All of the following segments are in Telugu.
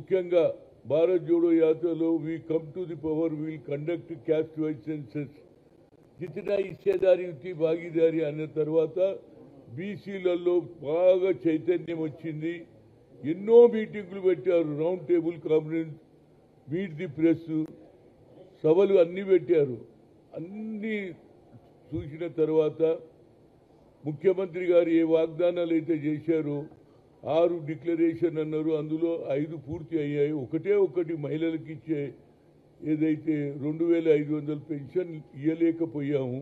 ముఖ్యంగా భారత్ జోడో యాత్రలో we come to the power will conduct caste wise census జితనా హిస్సేదారీ ఉత్తి భాగీదారి అన్న తర్వాత బీసీలలో బాగా చైతన్యం వచ్చింది. ఎన్నో మీటింగులు పెట్టారు, round table conference, meet the press సభలు అన్నీ పెట్టారు. అన్నీ చూసిన తర్వాత ముఖ్యమంత్రి గారు ఏ వాగ్దానాలు అయితే చేశారో 6 డిక్లరేషన్ అన్నారు, అందులో 5 పూర్తి అయ్యాయి. ఒకటి మహిళలకు ఇచ్చే ఏదైతే 2500 పెన్షన్ ఇవ్వలేకపోయాము.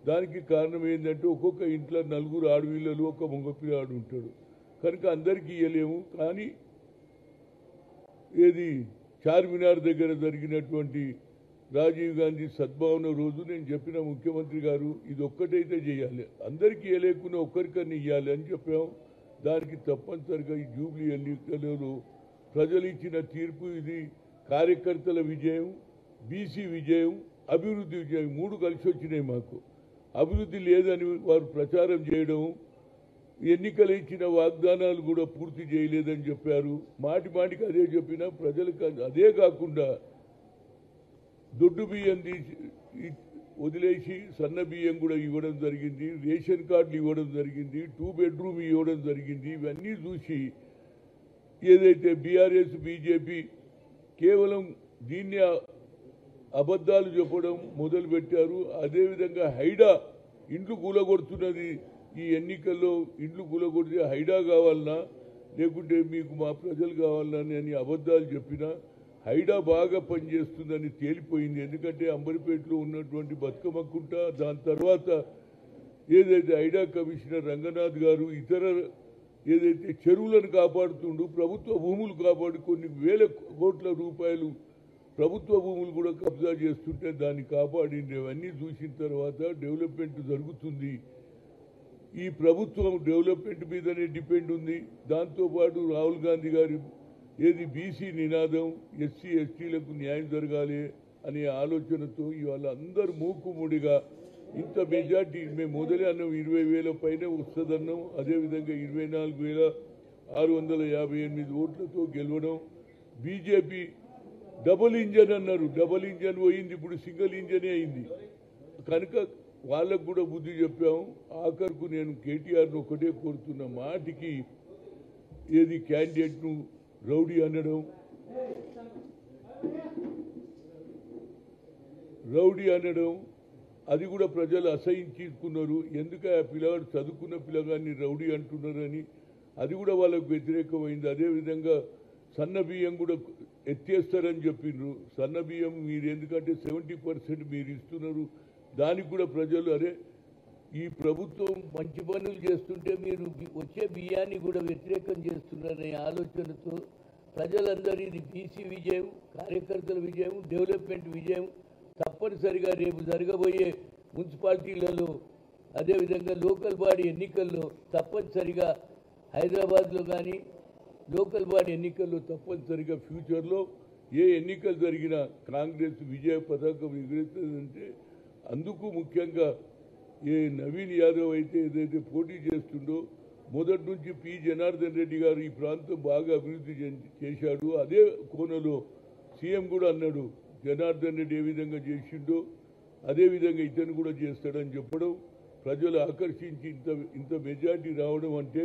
దానికి కారణం ఏంటంటే ఒక్కొక్క ఇంట్లో 4 ఆడపిల్లలు, ఒక మగపిల్లాడు ఉంటాడు కనుక అందరికీ ఇవ్వలేము. కానీ ఏది చార్మినార్ దగ్గర జరిగినటువంటి రాజీవ్ గాంధీ సద్భావన రోజు నేను చెప్పిన ముఖ్యమంత్రి గారు ఇది ఒక్కటైతే చేయాలి, అందరికీ ఇవ్వలేకున్నా ఒక్కరికన్నా ఇవ్వాలి అని చెప్పాము. దానికి తప్పనిసరిగా ఈ జూబ్లీ ఎన్నికలలో ప్రజలు ఇచ్చిన తీర్పు ఇది కార్యకర్తల విజయం, బీసీ విజయం, అభివృద్ధి విజయం 3 కలిసి వచ్చినాయి. మాకు అభివృద్ధి లేదని వారు ప్రచారం చేయడం, ఎన్నికలు ఇచ్చిన వాగ్దానాలు కూడా పూర్తి చేయలేదని చెప్పారు. మాటికి అదే చెప్పినా ప్రజలకు అదే కాకుండా దొడ్డు బియ్యం తీసి వదిలేసి సన్న బియ్యం కూడా ఇవ్వడం జరిగింది, రేషన్ కార్డులు ఇవ్వడం జరిగింది, 2 బెడ్రూమ్ ఇవ్వడం జరిగింది. ఇవన్నీ చూసి ఏదైతే బీఆర్ఎస్ బీజేపీ కేవలం దీన్ని అబద్ధాలు చెప్పడం మొదలుపెట్టారు. అదేవిధంగా హైడా ఇండ్లు కూలగొడుతున్నది, ఈ ఎన్నికల్లో ఇండ్లు కూలగొడితే హైడా కావాలన్నా లేకుంటే మీకు మా ప్రజలు కావాలన్నా అని అబద్ధాలు చెప్పినా హైడా బాగా పనిచేస్తుందని తేలిపోయింది. ఎందుకంటే అంబర్పేటలో ఉన్నటువంటి బతుకమ్మకుంట, దాని తర్వాత ఏదైతే హైడా కమిషనర్ రంగనాథ్ గారు ఇతర ఏదైతే చెరువులను కాపాడుతుండు, ప్రభుత్వ భూములు కాపాడు కొన్ని వేల కోట్ల రూపాయలు ప్రభుత్వ భూములు కూడా కబ్జా చేస్తుంటే దాన్ని కాపాడింది. అవన్నీ చూసిన తర్వాత డెవలప్మెంట్ జరుగుతుంది. ఈ ప్రభుత్వం డెవలప్మెంట్ మీదనే డిపెండ్ ఉంది. దాంతోపాటు రాహుల్ గాంధీ గారి ఏది బీసీ నినాదం, ఎస్సీ ఎస్టీలకు న్యాయం జరగాలి అనే ఆలోచనతో ఇవాళ అందరూ మూకుముడిగా ఇంత మెజార్టీ మేము మొదలే అన్నాం 20,000 పైన వస్తుందన్నాం. అదేవిధంగా 24,658 ఓట్లతో గెలవడం. బీజేపీ డబుల్ ఇంజన్ అన్నారు, డబుల్ ఇంజన్ పోయింది, ఇప్పుడు సింగిల్ ఇంజనే అయింది. కనుక వాళ్ళకు కూడా బుద్ధి చెప్పాము. ఆఖరుకు నేను కేటీఆర్ను ఒకటే కోరుతున్న మాటికి ఏది క్యాండిడేట్ను రౌడీ అనడం అది కూడా ప్రజలు అసహించుకున్నారు. ఎందుకు ఆ పిల్లగాడు చదువుకున్న పిల్లగాన్ని రౌడీ అంటున్నారని అది కూడా వాళ్ళకు వ్యతిరేకమైంది. అదేవిధంగా సన్న బియ్యం కూడా ఎత్తేస్తారని చెప్పిండ్రు. సన్న బియ్యం మీరు ఎందుకంటే 70% మీరు ఇస్తున్నారు, దానికి కూడా ప్రజలు అరే ఈ ప్రభుత్వం మంచి పనులు చేస్తుంటే మీరు వచ్చే బియ్యాన్ని కూడా వ్యతిరేకం చేస్తున్నారనే ఆలోచనతో ప్రజలందరూ ఇది బీసీ విజయం, కార్యకర్తల విజయం, డెవలప్మెంట్ విజయం. తప్పనిసరిగా రేపు జరగబోయే మున్సిపాలిటీలలో అదేవిధంగా లోకల్ బాడీ ఎన్నికల్లో తప్పనిసరిగా హైదరాబాద్లో కానీ లోకల్ బాడీ ఎన్నికల్లో తప్పనిసరిగా ఫ్యూచర్లో ఏ ఎన్నికలు జరిగినా కాంగ్రెస్ విజయ పతాకం ఎగురుతుందంటే అందుకు ముఖ్యంగా ఏ నవీన్ యాదవ్ అయితే ఏదైతే పోటీ చేస్తుండో మొదటి నుంచి పి జనార్దన్ రెడ్డి గారు ఈ ప్రాంతం బాగా అభివృద్ధి చేశాడు. అదే కోణంలో సీఎం కూడా అన్నాడు జనార్దన్ రెడ్డి ఏ విధంగా చేసిండో అదేవిధంగా ఇతను కూడా చేస్తాడని చెప్పడం, ప్రజలు ఆకర్షించి ఇంత మెజార్టీ రావడం అంటే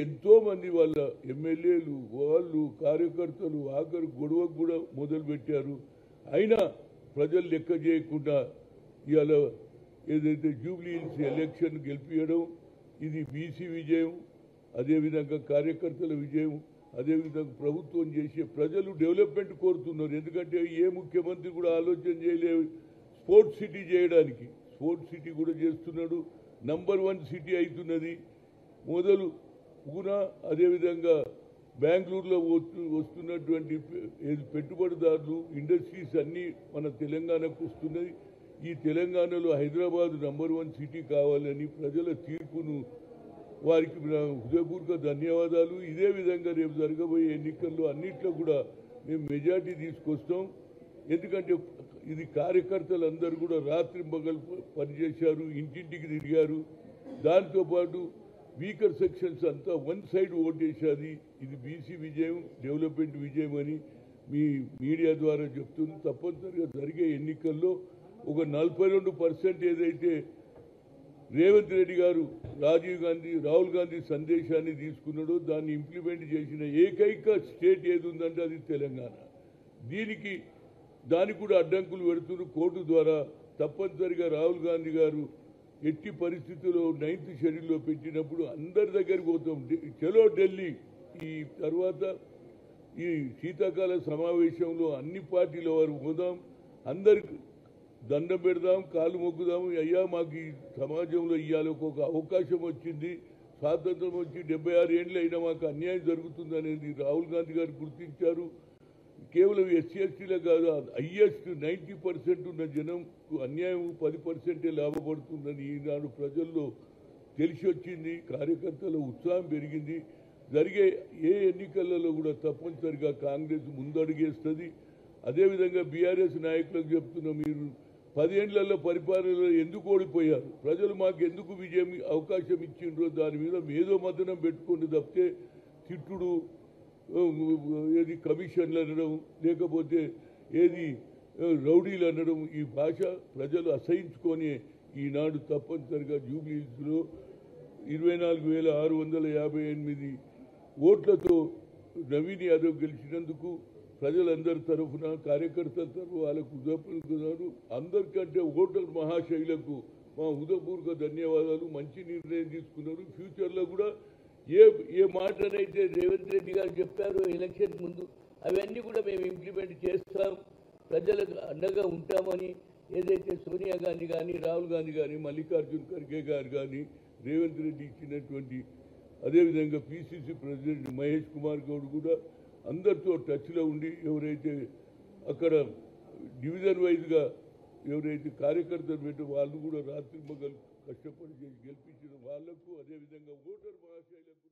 ఎంతోమంది వాళ్ళ ఎమ్మెల్యేలు వాళ్ళు కార్యకర్తలు ఆఖరు గొడవకు కూడా మొదలుపెట్టారు. అయినా ప్రజలు లెక్క చేయకుండా ఇవాళ ఏదైతే జూబ్లీ హిల్స్ ఎలక్షన్ గెలిపించడం ఇది బీసీ విజయం, అదేవిధంగా కార్యకర్తల విజయం, అదేవిధంగా ప్రభుత్వం చేసే ప్రజలు డెవలప్మెంట్ కోరుతున్నారు. ఎందుకంటే ఏ ముఖ్యమంత్రి కూడా ఆలోచన చేయలేదు స్పోర్ట్స్ సిటీ చేయడానికి. స్పోర్ట్స్ సిటీ కూడా చేస్తున్నాడు, నంబర్ 1 సిటీ అవుతున్నది. మొదలు కూడా అదేవిధంగా బెంగళూరులో వస్తున్నటువంటి పెట్టుబడిదారులు ఇండస్ట్రీస్ అన్నీ మన తెలంగాణకు వస్తున్నాయి. ఈ తెలంగాణలో హైదరాబాద్ నంబర్ 1 సిటీ కావాలని ప్రజల తీర్పును వారికి హృదయపూర్వక ధన్యవాదాలు. ఇదే విధంగా రేపు జరగబోయే ఎన్నికల్లో అన్నిట్లో కూడా మేము మెజార్టీ తీసుకొస్తాం. ఎందుకంటే ఇది కార్యకర్తలందరూ కూడా రాత్రి పగలు పనిచేశారు, ఇంటింటికి తిరిగారు. దాంతోపాటు వీకర్ సెక్షన్స్ అంతా వన్ సైడ్ ఓటేసేది. ఇది బీసీ విజయం, డెవలప్మెంట్ విజయం అని మీ మీడియా ద్వారా చెప్తుంది. తప్పనిసరిగా జరిగే ఎన్నికల్లో ఒక 42% ఏదైతే రేవంత్ రెడ్డి గారు రాహుల్ గాంధీ సందేశాన్ని తీసుకున్నాడో దాన్ని ఇంప్లిమెంట్ చేసిన ఏకైక స్టేట్ ఏది ఉందంటే అది తెలంగాణ. దానికి కూడా అడ్డంకులు పెడుతున్నారు కోర్టు ద్వారా. తప్పనిసరిగా రాహుల్ గాంధీ గారు ఎట్టి పరిస్థితుల్లో 9th షెడ్యూల్లో పెట్టినప్పుడు అందరి దగ్గరికి పోతాం, చలో ఢిల్లీ. ఈ తర్వాత ఈ శీతాకాల సమావేశంలో అన్ని పార్టీల వారు పోదాం, అందరికి దండం పెడదాం, కాలు మొక్కుదాం. అయ్యా మాకు ఈ సమాజంలో ఇవాళ ఒక అవకాశం వచ్చింది, స్వాతంత్రం వచ్చి 76 ఏళ్ళు అయినా మాకు అన్యాయం జరుగుతుందనేది రాహుల్ గాంధీ గారు గుర్తించారు. కేవలం ఎస్సీ ఎస్టీలే కాదు, హైయెస్ట్ 90% ఉన్న జనంకు అన్యాయం 10% లాభపడుతుందని ఈనాడు ప్రజల్లో తెలిసి వచ్చింది. కార్యకర్తల ఉత్సాహం పెరిగింది. జరిగే ఏ ఎన్నికలలో కూడా తప్పనిసరిగా కాంగ్రెస్ ముందడుగేస్తుంది. అదేవిధంగా బీఆర్ఎస్ నాయకులకు చెప్తున్నాం, మీరు 10 ఏళ్లలో పరిపాలనలో ఎందుకు ఓడిపోయారు, ప్రజలు మాకు ఎందుకు విజయం అవకాశం ఇచ్చిండ్రో దాని మీద మేధో మథనం పెట్టుకొని తప్పితే తిట్టుడు, ఏది కమిషన్లు అనడం, లేకపోతే ఏది రౌడీలు అనడం, ఈ భాష ప్రజలు అసహించుకొని ఈనాడు తప్పనిసరిగా జూబ్లీహిల్స్లో 24,658 ఓట్లతో నవీన్ యాదవ్ గెలిచినందుకు ప్రజలందరి తరఫున, కార్యకర్తల తరఫున వాళ్ళకు హృదయపూర్వక, అందరికంటే ఓటర్ మహాశైలకు మా హృదయపూర్వక ధన్యవాదాలు. మంచి నిర్ణయం తీసుకున్నారు. ఫ్యూచర్లో కూడా ఏ మాటనైతే రేవంత్ రెడ్డి గారు చెప్పారో ఎలక్షన్ ముందు అవన్నీ కూడా మేము ఇంప్లిమెంట్ చేస్తాం, ప్రజలకు అండగా ఉంటామని ఏదైతే సోనియా గాంధీ కానీ, రాహుల్ గాంధీ కానీ, మల్లికార్జున్ ఖర్గే గారు కానీ రేవంత్ రెడ్డి ఇచ్చినటువంటి, అదేవిధంగా పిసిసి ప్రెసిడెంట్ మహేష్ కుమార్ గౌడ్ కూడా అందరితో టచ్లో ఉండి ఎవరైతే అక్కడ డివిజన్ వైజ్గా ఎవరైతే కార్యకర్తలు పెట్టి వాళ్ళు కూడా రాత్రి మగలు కష్టపడి చేసి గెలిపించిన వాళ్లకు, అదేవిధంగా ఓటర్ మహాశైలకు